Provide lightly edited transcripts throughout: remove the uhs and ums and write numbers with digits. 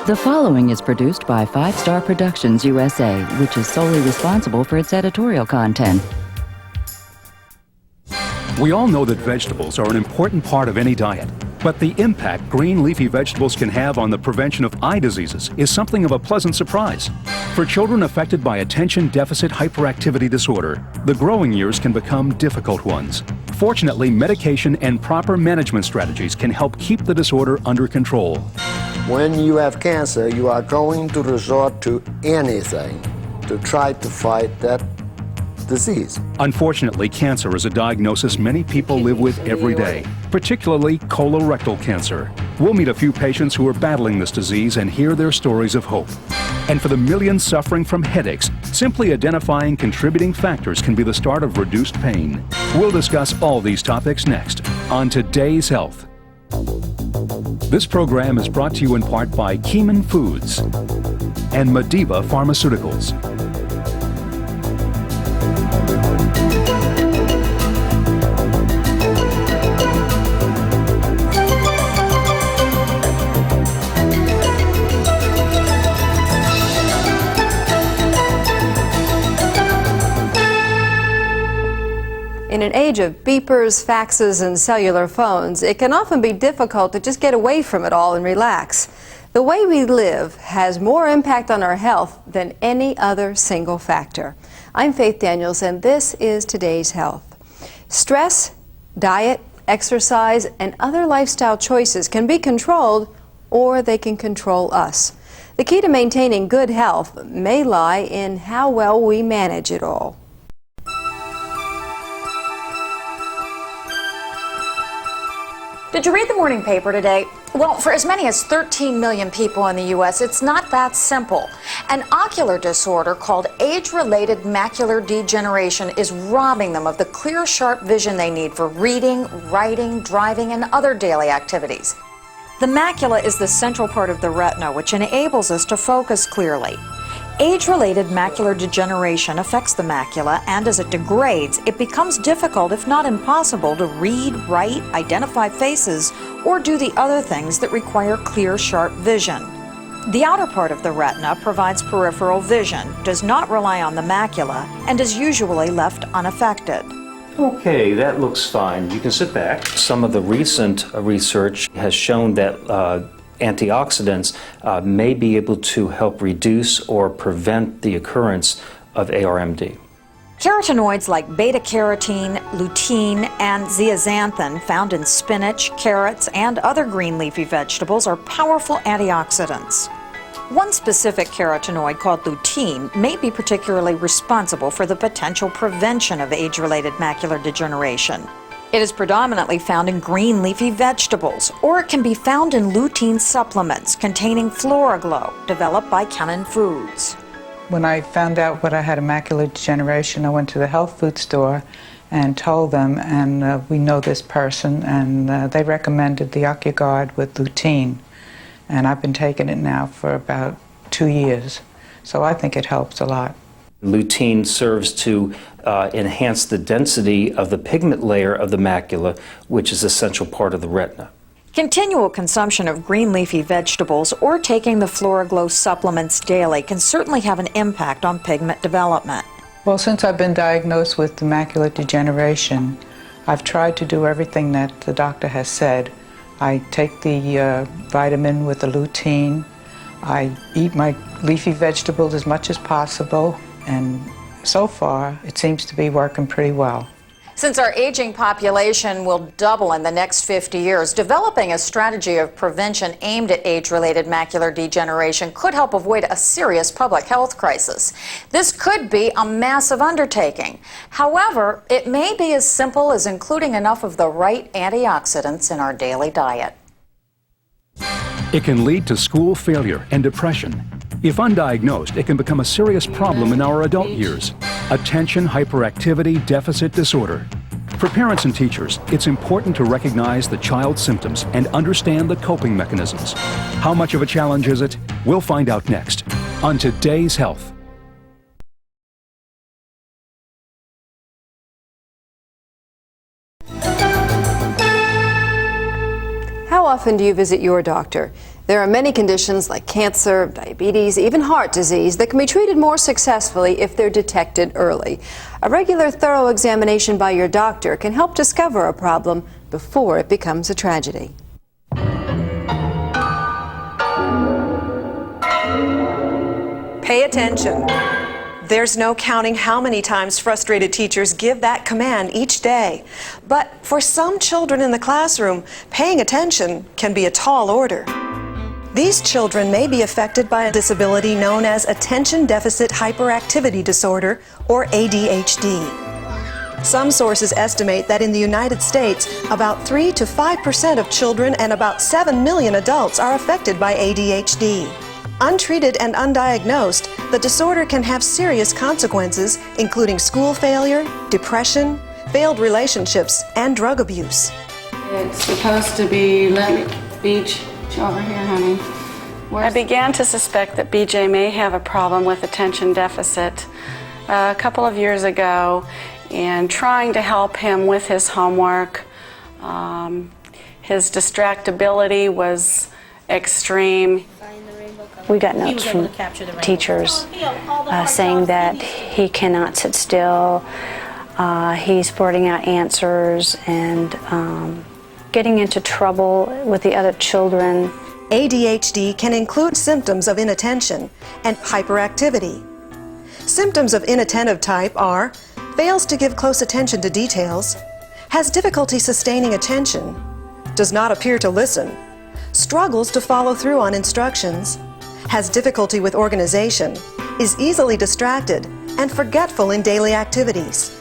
The following is produced by 5 Star Productions USA, which is solely responsible for its editorial content. We all know that vegetables are an important part of any diet, but the impact green leafy vegetables can have on the prevention of eye diseases is something of a pleasant surprise. For children affected by Attention Deficit Hyperactivity Disorder, the growing years can become difficult ones. Fortunately, medication and proper management strategies can help keep the disorder under control. When you have cancer, you are going to resort to anything to try to fight that disease. Unfortunately, cancer is a diagnosis many people live with every day, particularly colorectal cancer. We'll meet a few patients who are battling this disease and hear their stories of hope. And for the millions suffering from headaches, simply identifying contributing factors can be the start of reduced pain. We'll discuss all these topics next on Today's Health. This program is brought to you in part by Keeman Foods and Mediva Pharmaceuticals. In an age of beepers, faxes, and cellular phones, it can often be difficult to just get away from it all and relax. The way we live has more impact on our health than any other single factor. I'm Faith Daniels, and this is Today's Health. Stress, diet, exercise, and other lifestyle choices can be controlled, or they can control us. The key to maintaining good health may lie in how well we manage it all. Did you read the morning paper today? Well, for as many as 13 million people in the U.S., it's not that simple. An ocular disorder called age-related macular degeneration is robbing them of the clear, sharp vision they need for reading, writing, driving, and other daily activities. The macula is the central part of the retina, which enables us to focus clearly. Age-related macular degeneration affects the macula, and as it degrades, it becomes difficult, if not impossible, to read, write, identify faces, or do the other things that require clear, sharp vision. The outer part of the retina provides peripheral vision, does not rely on the macula, and is usually left unaffected. Okay, that looks fine. You can sit back. Some of the recent research has shown that antioxidants may be able to help reduce or prevent the occurrence of ARMD. Carotenoids like beta-carotene, lutein, and zeaxanthin found in spinach, carrots, and other green leafy vegetables are powerful antioxidants. One specific carotenoid called lutein may be particularly responsible for the potential prevention of age-related macular degeneration. It is predominantly found in green leafy vegetables, or it can be found in lutein supplements containing FloraGlow, developed by Keeman Foods. When I found out what I had a macular degeneration, I went to the health food store and told them, and we know this person, and they recommended the OcuGuard with lutein. And I've been taking it now for about 2 years, so I think it helps a lot. Lutein serves to enhance the density of the pigment layer of the macula, which is an essential part of the retina. Continual consumption of green leafy vegetables or taking the FloraGlow supplements daily can certainly have an impact on pigment development. Well, since I've been diagnosed with the macular degeneration, I've tried to do everything that the doctor has said. I take the vitamin with the lutein. I eat my leafy vegetables as much as possible. And so far, it seems to be working pretty well. Since our aging population will double in the next 50 years, developing a strategy of prevention aimed at age-related macular degeneration could help avoid a serious public health crisis. This could be a massive undertaking. However, it may be as simple as including enough of the right antioxidants in our daily diet. It can lead to school failure and depression. If undiagnosed, it can become a serious problem in our adult years. Attention Hyperactivity Deficit Disorder. For parents and teachers, it's important to recognize the child's symptoms and understand the coping mechanisms. How much of a challenge is it? We'll find out next on Today's Health. How often do you visit your doctor? There are many conditions like cancer, diabetes, even heart disease that can be treated more successfully if they're detected early. A regular thorough examination by your doctor can help discover a problem before it becomes a tragedy. Pay attention. There's no counting how many times frustrated teachers give that command each day. But for some children in the classroom, paying attention can be a tall order. These children may be affected by a disability known as Attention Deficit Hyperactivity Disorder, or ADHD. Some sources estimate that in the United States, about 3 to 5% of children and about 7 million adults are affected by ADHD. Untreated and undiagnosed, the disorder can have serious consequences, including school failure, depression, failed relationships, and drug abuse. It's supposed to be, Beach, over here, honey. I began to suspect that BJ may have a problem with attention deficit a couple of years ago, and trying to help him with his homework. His distractibility was extreme. We got notes from teachers saying that he cannot sit still, he's blurting out answers, and getting into trouble with the other children. ADHD can include symptoms of inattention and hyperactivity. Symptoms of inattentive type are: fails to give close attention to details, has difficulty sustaining attention, does not appear to listen, struggles to follow through on instructions, has difficulty with organization, is easily distracted, and forgetful in daily activities.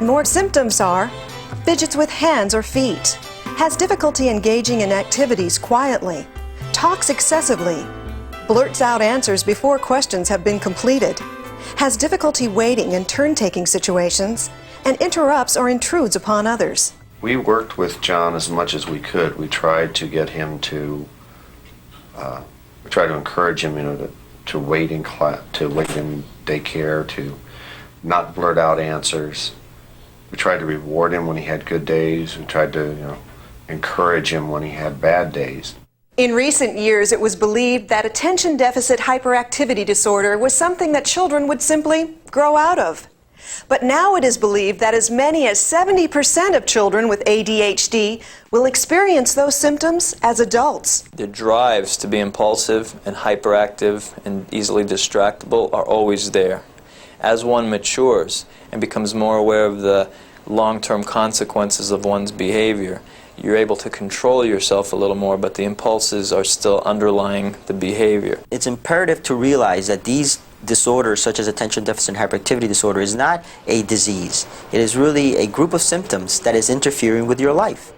More symptoms are: fidgets with hands or feet, has difficulty engaging in activities quietly, talks excessively, blurts out answers before questions have been completed, has difficulty waiting in turn-taking situations, and interrupts or intrudes upon others. We worked with John as much as we could. We tried to get him to we try to encourage him, to wait in class, to wait in daycare, to not blurt out answers. We tried to reward him when he had good days. We tried to, encourage him when he had bad days. In recent years, it was believed that attention deficit hyperactivity disorder was something that children would simply grow out of. But now it is believed that as many as 70% of children with ADHD will experience those symptoms as adults. The drives to be impulsive and hyperactive and easily distractible are always there. As one matures and becomes more aware of the long-term consequences of one's behavior, you're able to control yourself a little more, but the impulses are still underlying the behavior. It's imperative to realize that these disorders, such as attention deficit hyperactivity disorder, is not a disease. It is really a group of symptoms that is interfering with your life.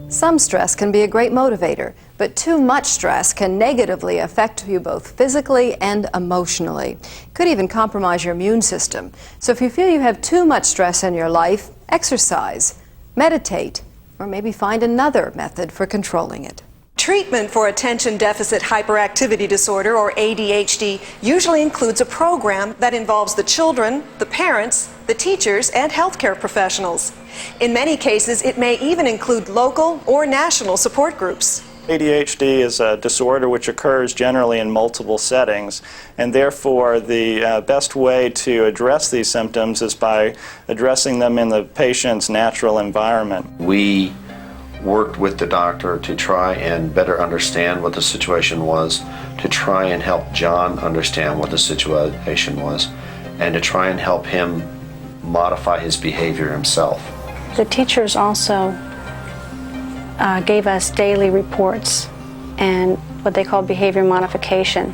Some stress can be a great motivator, but too much stress can negatively affect you both physically and emotionally. It could even compromise your immune system. So if you feel you have too much stress in your life, exercise, meditate, or maybe find another method for controlling it. Treatment for attention deficit hyperactivity disorder, or ADHD, usually includes a program that involves the children, the parents, the teachers, and healthcare professionals. In many cases, it may even include local or national support groups. ADHD is a disorder which occurs generally in multiple settings, and therefore the best way to address these symptoms is by addressing them in the patient's natural environment. We worked with the doctor to try and better understand what the situation was, to try and help John understand what the situation was, and to try and help him modify his behavior himself. The teachers also gave us daily reports and what they call behavior modification,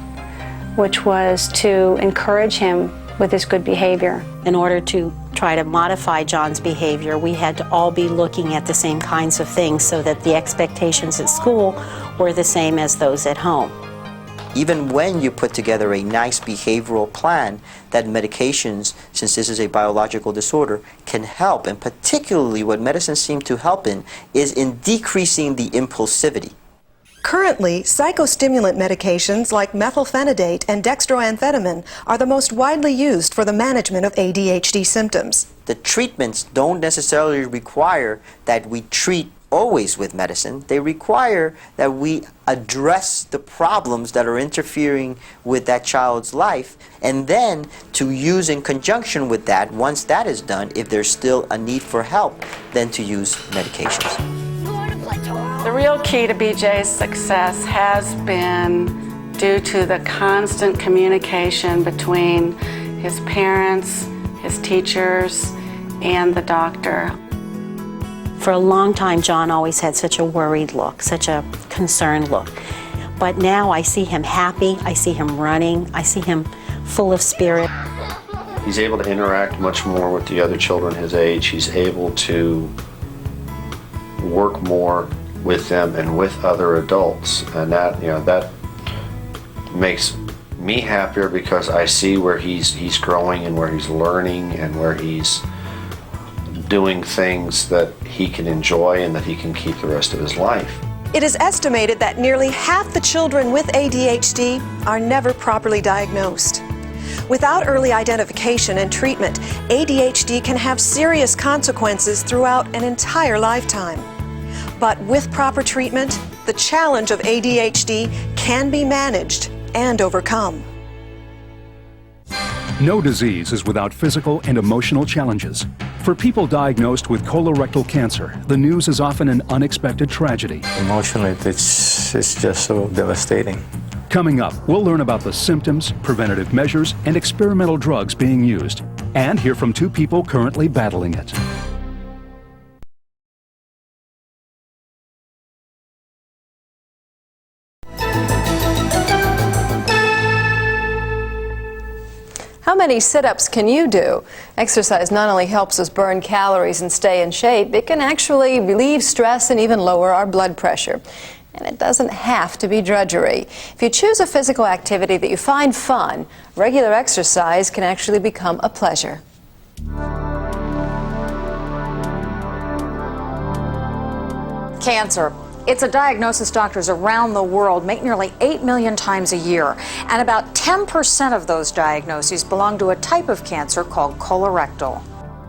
which was to encourage him with his good behavior. In order to try to modify John's behavior, we had to all be looking at the same kinds of things so that the expectations at school were the same as those at home. Even when you put together a nice behavioral plan, that medications, since this is a biological disorder, can help, and particularly what medicines seem to help in is in decreasing the impulsivity. Currently, psychostimulant medications like methylphenidate and dextroamphetamine are the most widely used for the management of ADHD symptoms. The treatments don't necessarily require that we treat always with medicine. They require that we address the problems that are interfering with that child's life, and then to use in conjunction with that, once that is done, if there's still a need for help, then to use medications. The real key to BJ's success has been due to the constant communication between his parents, his teachers, and the doctor. For a long time, John always had such a worried look, such a concerned look. But now I see him happy, I see him running, I see him full of spirit. He's able to interact much more with the other children his age. He's able to work more with them and with other adults, and that, you know, that makes me happier because I see where he's growing and where he's learning and where he's doing things that he can enjoy and that he can keep the rest of his life. It is estimated that nearly half the children with ADHD are never properly diagnosed. Without early identification and treatment, ADHD can have serious consequences throughout an entire lifetime. But with proper treatment, the challenge of ADHD can be managed and overcome. No disease is without physical and emotional challenges. For people diagnosed with colorectal cancer, the news is often an unexpected tragedy. Emotionally, it's just so devastating. Coming up, we'll learn about the symptoms, preventative measures, and experimental drugs being used, and hear from two people currently battling it. How many sit-ups can you do? Exercise not only helps us burn calories and stay in shape, it can actually relieve stress and even lower our blood pressure. And it doesn't have to be drudgery. If you choose a physical activity that you find fun, regular exercise can actually become a pleasure. Cancer. It's a diagnosis doctors around the world make nearly 8 million times a year, and about 10% of those diagnoses belong to a type of cancer called colorectal.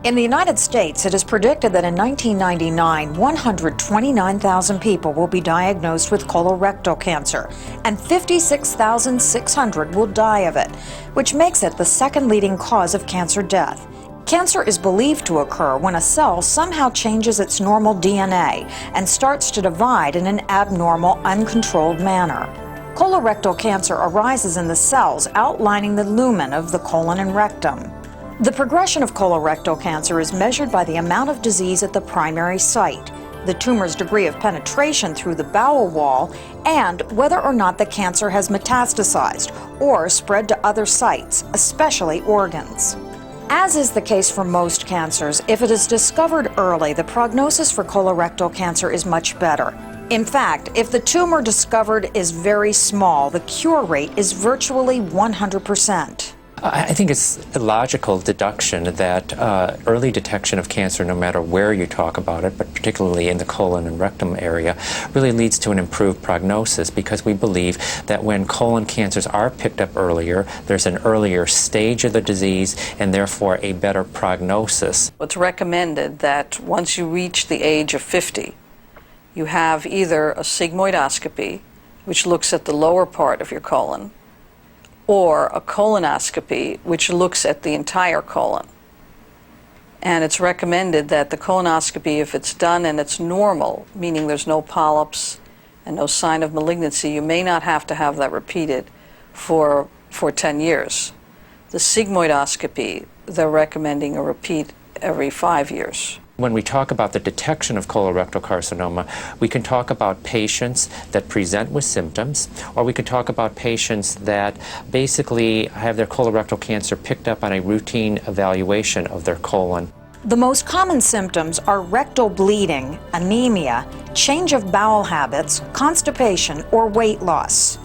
In the United States, it is predicted that in 1999, 129,000 people will be diagnosed with colorectal cancer, and 56,600 will die of it, which makes it the second leading cause of cancer death. Cancer is believed to occur when a cell somehow changes its normal DNA and starts to divide in an abnormal, uncontrolled manner. Colorectal cancer arises in the cells outlining the lumen of the colon and rectum. The progression of colorectal cancer is measured by the amount of disease at the primary site, the tumor's degree of penetration through the bowel wall, and whether or not the cancer has metastasized or spread to other sites, especially organs. As is the case for most cancers, if it is discovered early, the prognosis for colorectal cancer is much better. In fact, if the tumor discovered is very small, the cure rate is virtually 100%. I think it's a logical deduction that early detection of cancer, no matter where you talk about it, but particularly in the colon and rectum area, really leads to an improved prognosis, because we believe that when colon cancers are picked up earlier, there's an earlier stage of the disease and therefore a better prognosis. It's recommended that once you reach the age of 50, you have either a sigmoidoscopy, which looks at the lower part of your colon, or a colonoscopy, which looks at the entire colon. And it's recommended that the colonoscopy, if it's done and it's normal, meaning there's no polyps and no sign of malignancy, you may not have to have that repeated for 10 years. The sigmoidoscopy, they're recommending a repeat every 5 years. When we talk about the detection of colorectal carcinoma, we can talk about patients that present with symptoms, or we can talk about patients that basically have their colorectal cancer picked up on a routine evaluation of their colon. The most common symptoms are rectal bleeding, anemia, change of bowel habits, constipation, or weight loss.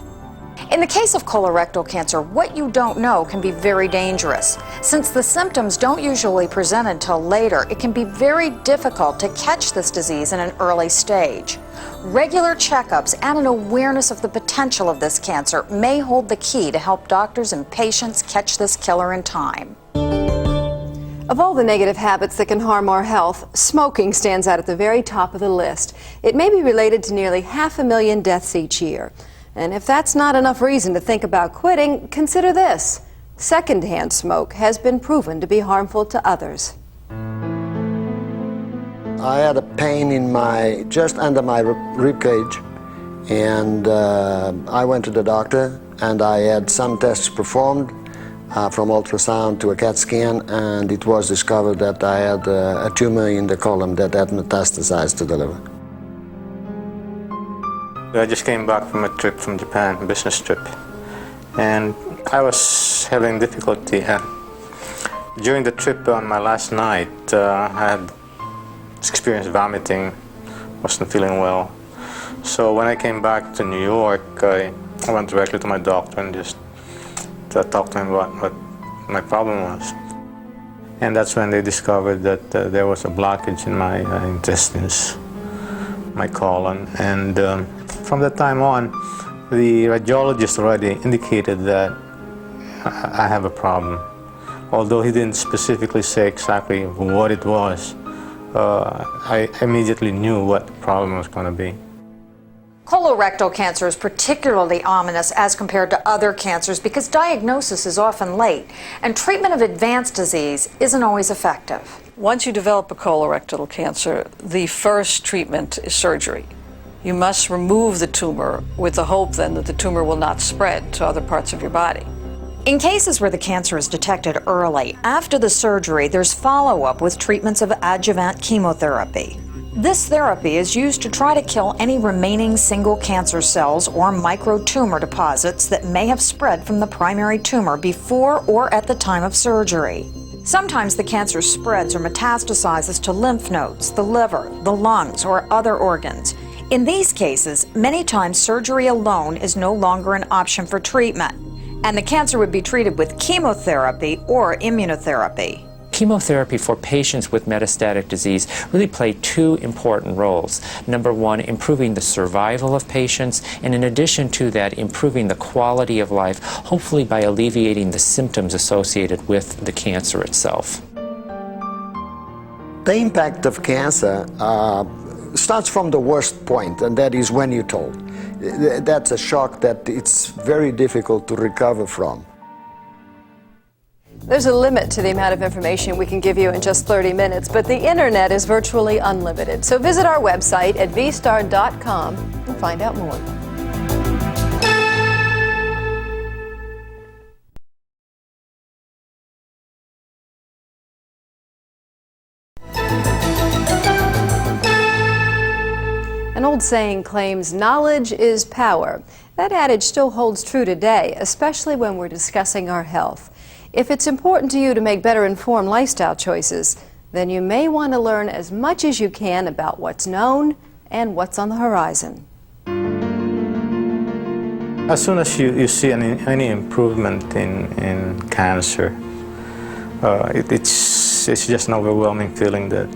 In the case of colorectal cancer, what you don't know can be very dangerous. Since the symptoms don't usually present until later, it can be very difficult to catch this disease in an early stage. Regular checkups and an awareness of the potential of this cancer may hold the key to help doctors and patients catch this killer in time. Of all the negative habits that can harm our health, smoking stands out at the very top of the list. It may be related to nearly 500,000 deaths each year. And if that's not enough reason to think about quitting, consider this. Secondhand smoke has been proven to be harmful to others. I had a pain in just under my rib cage, and I went to the doctor, and I had some tests performed from ultrasound to a CAT scan, and it was discovered that I had a tumor in the colon that had metastasized to the liver. I just came back from a trip from Japan, a business trip, and I was having difficulty. During the trip on my last night, I had experienced vomiting, wasn't feeling well. So when I came back to New York, I went directly to my doctor and just talked to him about what my problem was. And that's when they discovered that there was a blockage in my intestines, my colon. And from that time on, the radiologist already indicated that I have a problem. Although he didn't specifically say exactly what it was, I immediately knew what the problem was going to be. Colorectal cancer is particularly ominous as compared to other cancers because diagnosis is often late and treatment of advanced disease isn't always effective. Once you develop a colorectal cancer, the first treatment is surgery. You must remove the tumor with the hope then that the tumor will not spread to other parts of your body. In cases where the cancer is detected early, after the surgery, there's follow-up with treatments of adjuvant chemotherapy. This therapy is used to try to kill any remaining single cancer cells or microtumor deposits that may have spread from the primary tumor before or at the time of surgery. Sometimes the cancer spreads or metastasizes to lymph nodes, the liver, the lungs, or other organs. In these cases, many times surgery alone is no longer an option for treatment, and the cancer would be treated with chemotherapy or immunotherapy. Chemotherapy for patients with metastatic disease really play two important roles. Number one, improving the survival of patients, and in addition to that, improving the quality of life, hopefully by alleviating the symptoms associated with the cancer itself. The impact of cancer starts from the worst point, and that is when you're told. That's a shock that it's very difficult to recover from. There's a limit to the amount of information we can give you in just 30 minutes, but the internet is virtually unlimited. So visit our website at vstar.com and find out more. An old saying claims knowledge is power. That adage still holds true today, especially when we're discussing our health. If it's important to you to make better informed lifestyle choices, then you may want to learn as much as you can about what's known and what's on the horizon. As soon as you see any improvement in cancer, it's just an overwhelming feeling that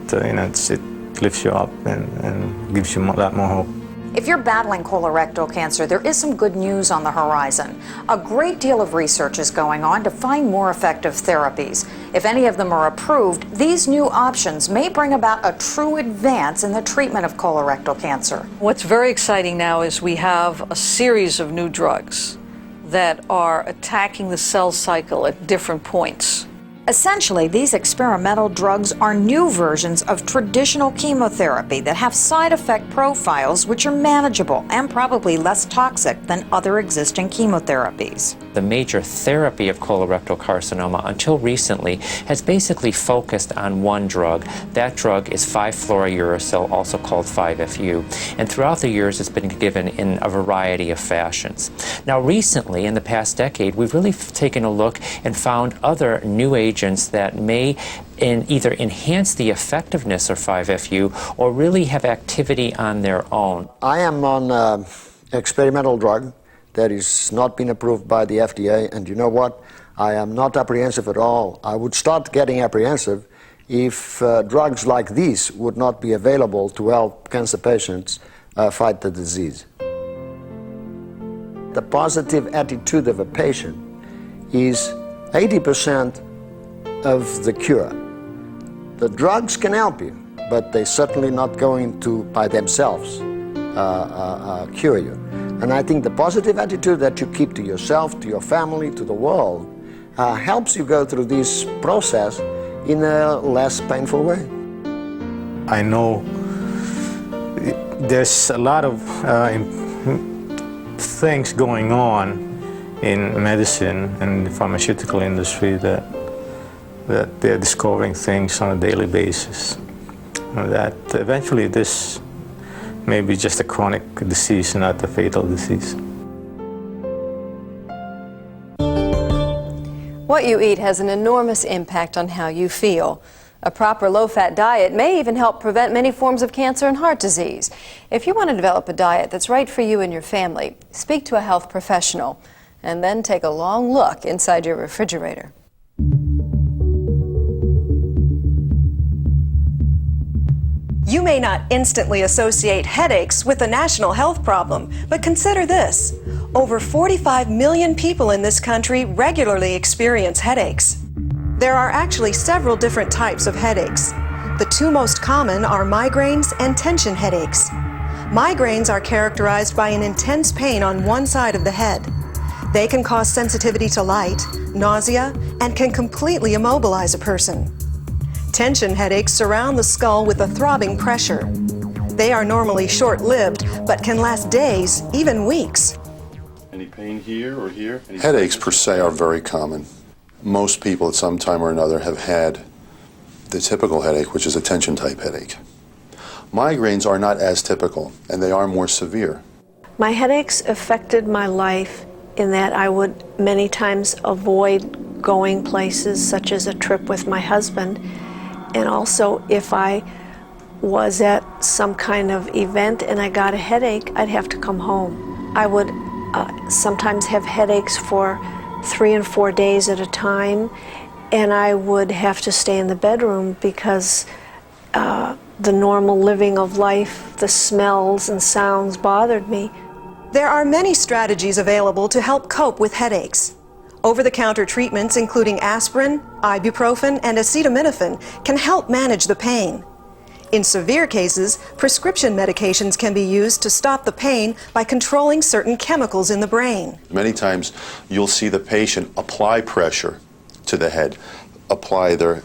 it lifts you up and gives you that more hope. If you're battling colorectal cancer, there is some good news on the horizon. A great deal of research is going on to find more effective therapies. If any of them are approved, these new options may bring about a true advance in the treatment of colorectal cancer. What's very exciting now is we have a series of new drugs that are attacking the cell cycle at different points. Essentially, these experimental drugs are new versions of traditional chemotherapy that have side effect profiles which are manageable and probably less toxic than other existing chemotherapies. The major therapy of colorectal carcinoma until recently has basically focused on one drug. That drug is 5-fluorouracil, also called 5-FU, and throughout the years it's been given in a variety of fashions. Now recently, in the past decade, we've really taken a look and found other new agents that may either enhance the effectiveness of 5-FU or really have activity on their own. I am on an experimental drug that is not been approved by the FDA, and you know what? I am not apprehensive at all. I would start getting apprehensive if drugs like these would not be available to help cancer patients fight the disease. The positive attitude of a patient is 80% of the cure. The drugs can help you, but they're certainly not going to, by themselves, cure you. And I think the positive attitude that you keep to yourself, to your family, to the world, helps you go through this process in a less painful way. I know there's a lot of things going on in medicine and the pharmaceutical industry that they're discovering things on a daily basis. That eventually this may be just a chronic disease, not a fatal disease. What you eat has an enormous impact on how you feel. A proper low-fat diet may even help prevent many forms of cancer and heart disease. If you want to develop a diet that's right for you and your family, speak to a health professional and then take a long look inside your refrigerator. You may not instantly associate headaches with a national health problem, but consider this. Over 45 million people in this country regularly experience headaches. There are actually several different types of headaches. The two most common are migraines and tension headaches. Migraines are characterized by an intense pain on one side of the head. They can cause sensitivity to light, nausea, and can completely immobilize a person. Tension headaches surround the skull with a throbbing pressure. They are normally short-lived, but can last days, even weeks. Any pain here or here? Headaches per se are very common. Most people at some time or another have had the typical headache, which is a tension type headache. Migraines are not as typical, and they are more severe. My headaches affected my life in that I would many times avoid going places such as a trip with my husband, and also if I was at some kind of event and I got a headache, I'd have to come home. I would sometimes have headaches for 3 and 4 days at a time, and I would have to stay in the bedroom because the normal living of life, the smells and sounds bothered me. There are many strategies available to help cope with headaches. Over-the-counter treatments including aspirin, ibuprofen, and acetaminophen can help manage the pain. In severe cases, prescription medications can be used to stop the pain by controlling certain chemicals in the brain. Many times you'll see the patient apply pressure to the head, apply their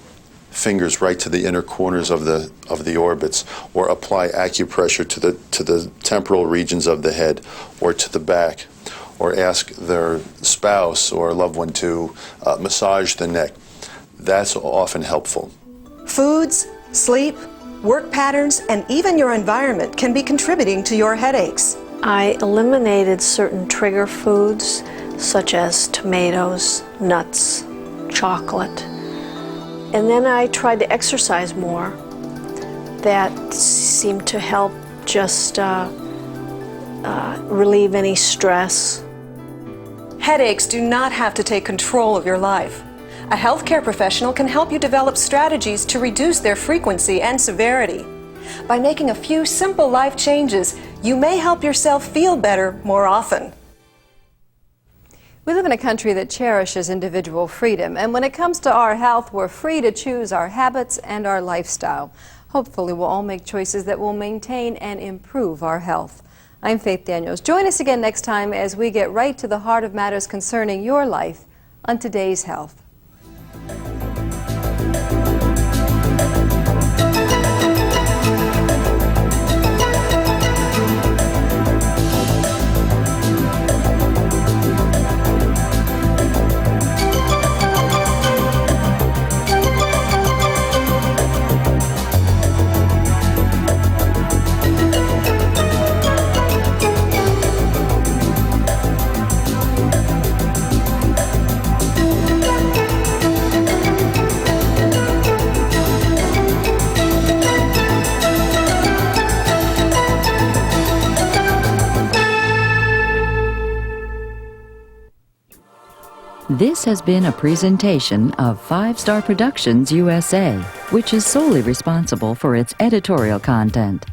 fingers right to the inner corners of the orbits, or apply acupressure to the temporal regions of the head or to the back, or ask their spouse or loved one to massage the neck. That's often helpful. Foods, sleep, work patterns, and even your environment can be contributing to your headaches. I eliminated certain trigger foods such as tomatoes, nuts, chocolate. And then I tried to exercise more. That seemed to help just relieve any stress. Headaches do not have to take control of your life. A healthcare professional can help you develop strategies to reduce their frequency and severity. By making a few simple life changes, you may help yourself feel better more often. We live in a country that cherishes individual freedom, and when it comes to our health, we're free to choose our habits and our lifestyle. Hopefully, we'll all make choices that will maintain and improve our health. I'm Faith Daniels. Join us again next time as we get right to the heart of matters concerning your life on Today's Health. This has been a presentation of 5 Star Productions USA, which is solely responsible for its editorial content.